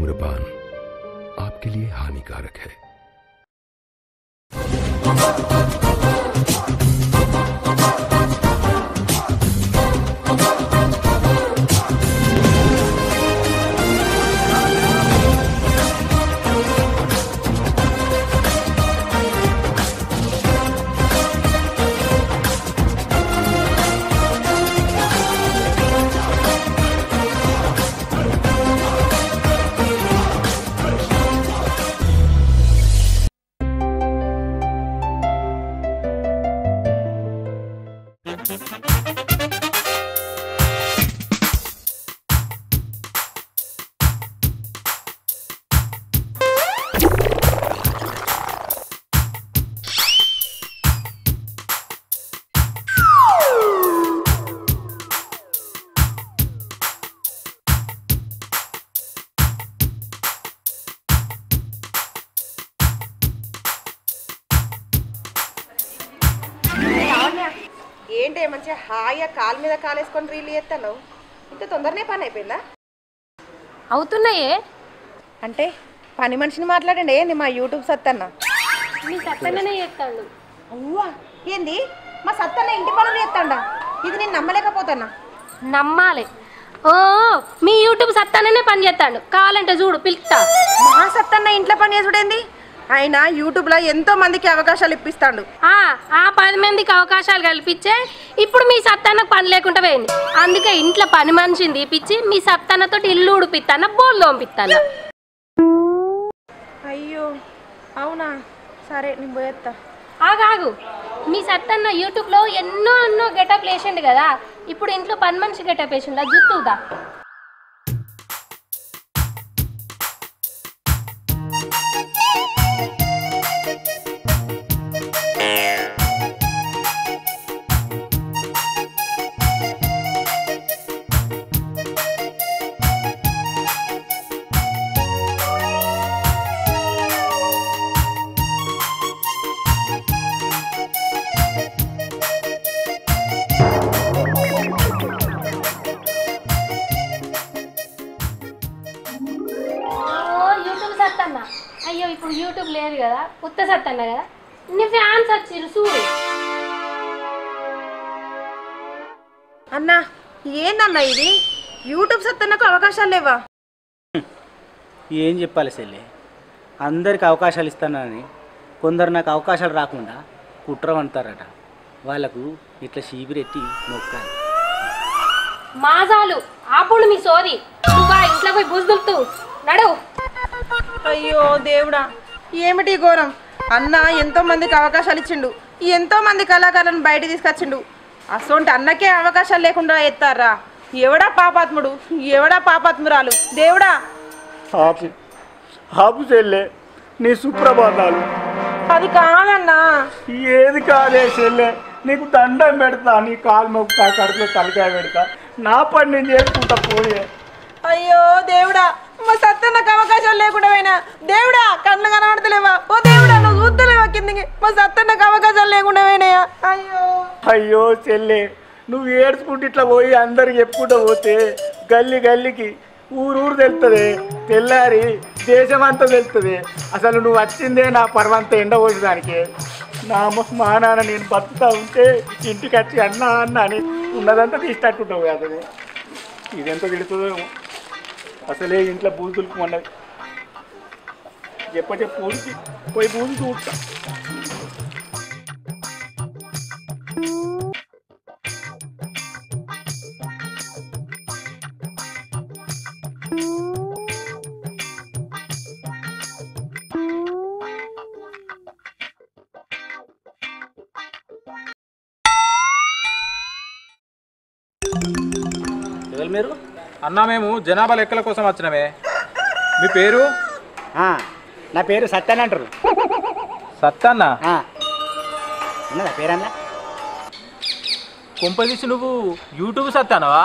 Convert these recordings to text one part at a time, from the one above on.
धूम्रपान आपके लिए हानिकारक है। ఏంటే మంచిగా హాయిగా కాలు మీద కాలేసుకొని రీల్ చేస్తాను. ఇంత తొందరనే పని అయిపోయిందా? అవుతున్నాయే అంటే పని మనిషిని మాట్లాడండి. ఏంది మా యూట్యూబ్ సత్తన్న? మీ సత్తన్ననే చేస్తాడు. అవ్వా ఏంది మా సత్తన్న ఇంటి పనులు చేస్తాడా? ఇది నేను నమ్మలేకపోతున్నా. నమ్మాలి. ఓ మీ యూట్యూబ్ సత్తన్ననే పని చేస్తాడు. కావాలంటే చూడు పిలుస్తా. మా సత్తన్న ఇంట్లో పని చేసుడేంది? ఆయన యూట్యూబ్లో ఎంతో మందికి అవకాశాలు ఇప్పిస్తాడు. ఆ 10 మందికి అవకాశాలు కల్పించే ఇప్పుడు మీ సత్తన్నకు పని లేకుండా పోయింది. అందుకే ఇంట్లో పని మనిషిని తీపిచ్చి మీ సత్తన్నతో ఇల్లు ఉడిపిస్తాను, బోళ్ళు తోమిస్తాను. అయ్యో అవునా? సరే నేను పోయేస్తా. ఆగాగు. మీ సత్తన్న యూట్యూబ్లో ఎన్నో గెటప్ వేసిండు కదా, ఇప్పుడు ఇంట్లో పని మనిషి గెటప్ వేసిండు. జుత్తుదా సత్తన్న. అయ్యో ఇప్పుడు యూట్యూబ్ లేదు కదా, కొత్త సత్తన్న కదా, నీ ఫ్యాన్స్ వచ్చిర్రు చూడు. అన్నా ఏందన్నా ఇది? యూట్యూబ్ సత్తన్నకు అవకాశాలు లేవా? ఏం చెప్పాలి చెల్లి, అందరికి అవకాశాలు ఇస్తానని కొందరు నాకు అవకాశాలు రాకుండా కుట్ర అంటారట. వాళ్ళకు ఇట్లా చీపిరెట్టి నొక్కాలి. మాజాలు ఆపుడు మీ సోది. నువ్వు ఇంట్లో పోయి బుజ్దులుతూ నడు. అయ్యో దేవుడా, ఏమిటి ఘోరం? అన్న ఎంతో మందికి అవకాశాలు ఇచ్చిండు, ఎంతో మంది కళాకారులను బయట తీసుకొచ్చిండు. అసొంటి అన్నకే అవకాశాలు లేకుండా ఎత్తారా? ఎవడా పాపాత్ముడు, ఎవడా పాపాత్మురాలు? దేవుడా ఆపు చెల్లె, నీ సుప్రభాతాలు. అది కాదన్నా. ఏది కాదే చెల్లె, నీకు దండం పెడతా, నీ కాలు మొక్తా, కడుపులో తలకాయ పెడతా, నా పని నేను చేసుకుంటా పోయే. అయ్యో దేవుడా, మా సత్తన్నకు అవకాశాలు లేకుండా పోయినా. దేవుడా కళ్ళు కనబడతలేవా? ఓ దేవుడా నువ్వు చూస్తలేవా కిందికి? మా సత్తన్నకు అవకాశాలు లేకుండా పోయినాయా? అయ్యో అయ్యో చెల్లె, నువ్వు ఏడ్చుకుంటూ ఇట్లా పోయి అందరికి చెప్పుకుంటూ పోతే గల్లీకి ఊరు తెలుస్తుంది, తెల్లారి దేశమంతా తెలుస్తుంది. అసలు నువ్వు వచ్చిందే నా పర్వంతా ఎండ పోసేదానికి. మా నాన్న నేను బతుకుతా ఉంటే ఇంటికి వచ్చి అన్న అని ఉన్నదంతా తీసినట్టుంటావు కదా. ఇదెంత తిడుతుందో అసలే ఇంట్లో బూజులకు మొన్నది. చెప్ప ఊరికి పోయి బూజు చూస్తా. ఎవరు మీరు? అన్నా మేము జనాభా లెక్కల కోసం వచ్చినమే. మీ పేరు? నా పేరు సత్యన్న అంటారు. సత్తన్న ఉన్నదా పేరన్నా? కొంపదీసి నువ్వు యూట్యూబ్ సత్తానవా?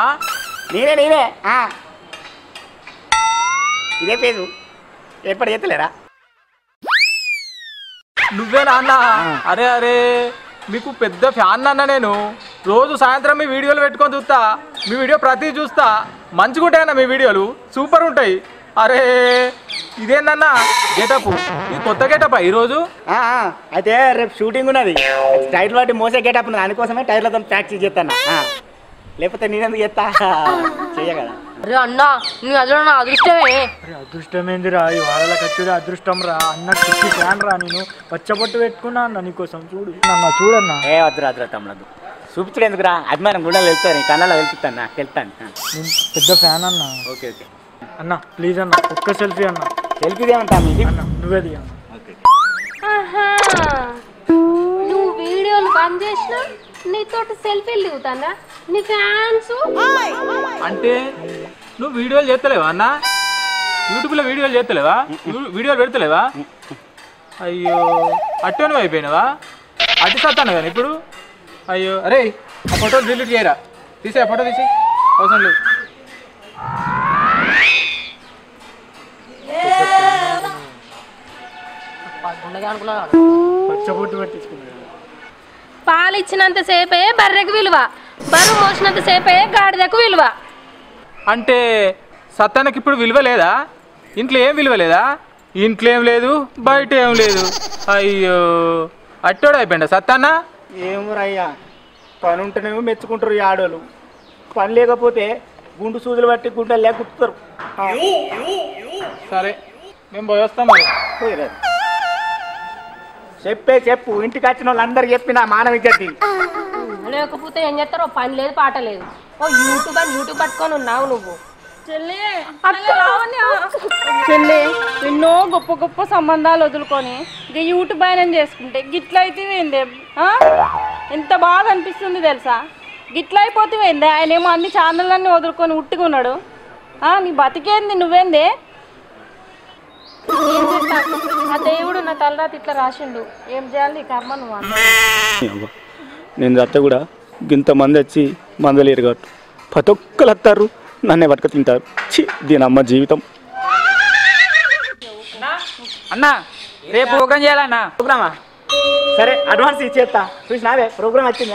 నేనే ఇదే పేరు ఎప్పుడు చేస్తలేరా? నువ్వేనా అన్న? అరే అరే మీకు పెద్ద ఫ్యాన్ అన్న. నేను రోజు సాయంత్రం మీ వీడియోలు పెట్టుకొని చూస్తా. మీ వీడియో ప్రతి చూస్తా. మంచిగా ఉంటాయన్న మీ వీడియోలు, సూపర్ ఉంటాయి. అరే ఇదేందన్నా గెటప్, ఇది కొత్త గెటప్ ఈరోజు? అయితే రేపు షూటింగ్ ఉన్నది, టైర్లు బట్టి మోసే గెటప్ ఉన్నది, అందుకోసమే టైర్లతో ప్రాక్టీస్ చేస్తాను. లేకపోతే నేనెందుకు చేస్తా, చెయ్య కదా. అరే అన్నా నీ అదిలో నా అదృష్టమే. అదృష్టమేందిరా, ఈ వాళ్ళకి వచ్చేది అదృష్టం రా. అన్న కుర్చీ ఫ్యాన్ రా, నేను పచ్చబొట్టు పెట్టుకున్నా అన్న నీకోసం. చూడు నన్న చూడన్నా. ఏ వద్దురా తమ్ముడు, చూపించడు ఎందుకురా, అభిమానం గుండెలు వెళ్తాను, కళ్ళలో వెళ్తాను, వెళ్తాను. నేను పెద్ద ఫ్యాన్ అన్న. ఓకే ఓకే అన్న ప్లీజ్ అన్న, ఒక్క సెల్ఫీ అన్న. సెల్ఫీ ఏమంటా మీది అన్న నువ్వేది అన్న. ఆహా, నువ్వు వీడియోలు బంద్ చేసినా నీతోటి సెల్ఫీలు దిగుతానా నీ ఫ్యాన్స్? అంటే నువ్వు వీడియోలు చేస్తలేవా అన్న? యూట్యూబ్లో వీడియోలు చేస్తలేవా? వీడియోలు పెడతలేవా? అయ్యో అట్టోని అయిపోయినావా? అట్టి సత్తాను కానీ ఇప్పుడు. అయ్యో అరే ఆ ఫోటో డిలీట్ చేయరా, తీసే ఆ ఫోటో తీసి, అవసరం లేదు. పచ్చబొట్టు పెట్టించుకున్నా. పాలు ఇచ్చినంత సేపే బర్రెకు విలువ, బరువు మోసినంత సేపే గాడిదకు విలువ. అంటే సత్తానికి ఇప్పుడు విలువ లేదా? ఇంట్లో ఏం విలువ లేదా? ఇంట్లో ఏం లేదు, బయట ఏం లేదు. అయ్యో అట్టోడు అయిపోయిందా సత్తాన్న? ఏమోరయ్యా, పని ఉంటేనేమో మెచ్చుకుంటారు ఈ ఆడోళ్ళు, పని లేకపోతే గుండు సూదులు బట్టి గుండెలు లేకుతారు. సరే మేము పోయి వస్తాం మరి. పోయిరాదు, చెప్పు, ఇంటికి వచ్చిన వాళ్ళందరికి చెప్పిన మానవ ఇజ్జతి. లేకపోతే ఏం చేస్తారో పని లేదు పాట లేదు. ఓ యూట్యూబ్ అని యూట్యూబ్ పట్టుకొని ఉన్నావు నువ్వు. చెల్లి ఎన్నో గొప్ప గొప్ప సంబంధాలు వదులుకొని ఇక యూట్యూబ్ ఆయన చేసుకుంటే గిట్ల అయితే ఏందే? ఎంత బాధ అనిపిస్తుంది తెలుసా? గిట్ల అయిపోతే ఏందే? ఆయన ఏమో అన్ని ఛానళ్ళన్నీ వదులుకొని ఉట్టుకున్నాడు. నీ బతికేంది, నువ్వేందే? ఏం చేస్తా, ఆ దేవుడు నా తలరాత ఇట్లా రాసిండు, ఏం చేయాలి ఈ కర్మ నువ్వు అన్న. నేను అత్త కూడా ఇంతమంది వచ్చి మందలేరు కాబట్టి ప్రతి ఒక్కరు వస్తారు, నన్నే పట్టుక తింటారు. దీని అమ్మ జీవితం. అన్నా రేపు ప్రోగ్రామ్ చేయాలన్నా. ప్రోగ్రామా? సరే అడ్వాన్స్ ఇచ్చేస్తా. చూసినావే ప్రోగ్రామ్ వచ్చింది.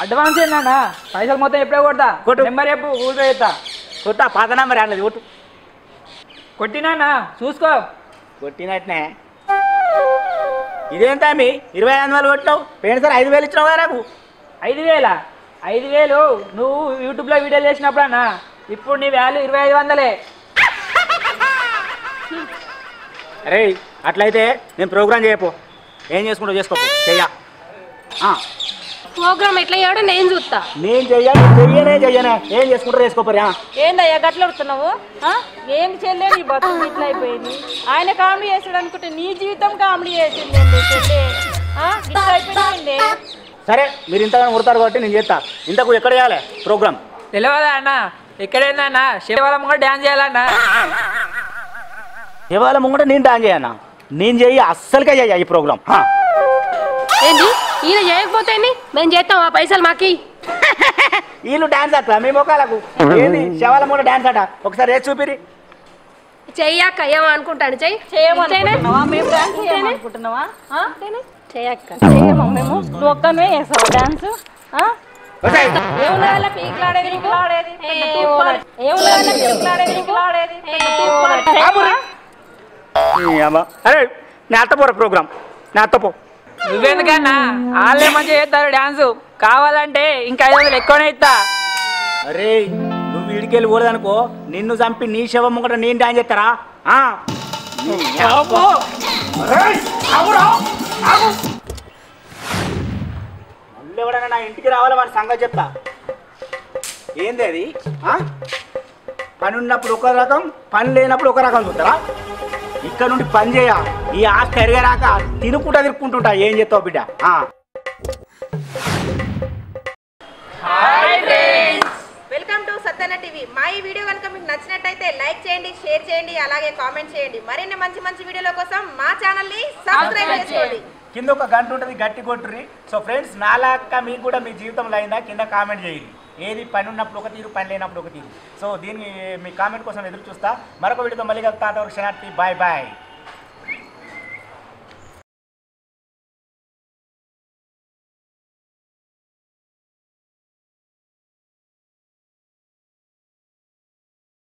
అడ్వాన్స్ ఏంటన్నా? పైసలు మొత్తం ఎప్పుడే కొడతా, నెంబర్ రేపు గూగుల్ పే చేస్తా. కొత్త పాత నెంబర్ అన్నది ఓటు కొట్టినా చూసుకో. కొట్టినట్నే. ఇదేంటా మీ 25,000 కొట్టినావు? పోయిన సార్ 5,000 ఇచ్చినావు కదా నాకు. 5,000? 5,000 నువ్వు యూట్యూబ్లో వీడియోలు చేసినప్పుడు అన్నా, ఇప్పుడు నీ వాల్యూ 2,500. అరే అట్లయితే నేను ప్రోగ్రామ్ చేయపో, ఏం చేసుకుంటూ చేసుకోపో. చెయ్యా ప్రోగ్రామ్ ఎట్లా చేయడం నేను చూస్తా. నేను చెయ్యనే ఏం చేసుకుంటారో చేసుకోపోరా. ఏందయ్యా గట్ల ఉడుతున్నావు? ఏంది చెల్లె నీ బతుకు ఇట్లా అయిపోయింది? ఆయన కామెడీ చేసాడు అనుకుంటే నీ జీవితం కామెడీ చేసింది చెల్లె. ఇట్లా అయిపోయింది. సరే మీరు ఇంతగానో కొడతారు కాబట్టి నేను చేస్తా. ఇంతకు ఎక్కడ చేయాలి ప్రోగ్రామ్? తెలియదా అన్న? ఎక్కడైందన్నా శివాలయం కూడా డ్యాన్స్ చేయాలన్నా. ఇవాళ ముంగట నేను డాన్స్ చేయన్నా? నేను చెయ్యి, అస్సలుకే చెయ్య ఈ ప్రోగ్రామ్. ఏంటి ఈయన చేయకపోతే మేము చేస్తాం, ఆ పైసలు మాకి. వీళ్ళు డాన్స్ అట్లా మీ మొక్కలకు ఏంది శవాల మూల డాన్స్ అట, ఒకసారి వేసి చూపిరి. చెయ్యక్క ఏమో అనుకుంటాను, చెయ్యి చేయమనుకుంటున్నావా? మేము డాన్స్ చేయమనుకుంటున్నావా? చెయ్యక్క. చేయమా మేము? నువ్వు ఒక్కనే వేసావు డాన్స్? ఏమున్నదల్లా పీకులాడేది పీకులాడేది ఏమున్నదల్లా పీకులాడేది పీకులాడేది. అరే నేను అత్తపోరా ప్రోగ్రామ్, నేను అత్తపో. నువ్వెందుకన్నా? వాళ్ళే మంచిగా చేస్తారు డాన్స్, కావాలంటే ఇంకా 500 ఎక్కువనే ఇస్తా. అరే నువ్వు వీడికెళ్ళి పోలేదనుకో, నిన్ను చంపి నీ శవం ముంగట నేను డాన్స్ చేస్తారా? మళ్ళీ ఎవడన్నా నా ఇంటికి రావాలి, వాడి సంగతి చెప్తా. ఏంది అది? పని ఉన్నప్పుడు ఒక రకం, పని లేనప్పుడు ఒక రకం చూస్తారా? ఇక్కడ నుండి పని చేయ, ఈ ఆస్తి ఎరగరాక తినుకుంటా తిరుక్కుంటుంటా. ఏం చేస్తావు బిడ్డ? వెల్కమ్ టు సత్యన టీవీ. మా ఈ వీడియో కనుక మీకు నచ్చినట్టయితే లైక్ చేయండి, షేర్ చేయండి, అలాగే కామెంట్ చేయండి. మరిన్ని మంచి మంచి వీడియోల కోసం మా ఛానల్ ని సబ్స్క్రైబ్ చేసుకోండి. కింద ఒక గంట ఉంటుంది, గట్టి కొట్టుర్రి. సో ఫ్రెండ్స్, నాలాక్క మీకు కూడా మీ జీవితంలో అయిందా? కింద కామెంట్ చేయండి. ఏది పని ఉన్నప్పుడు ఒక తీరు, పని లేనప్పుడు ఒక తీరు. సో దీన్ని మీ కామెంట్ కోసం ఎదురు చూస్తా. మరొక వీడియోతో మళ్ళీ కలుగుతా. Bye bye.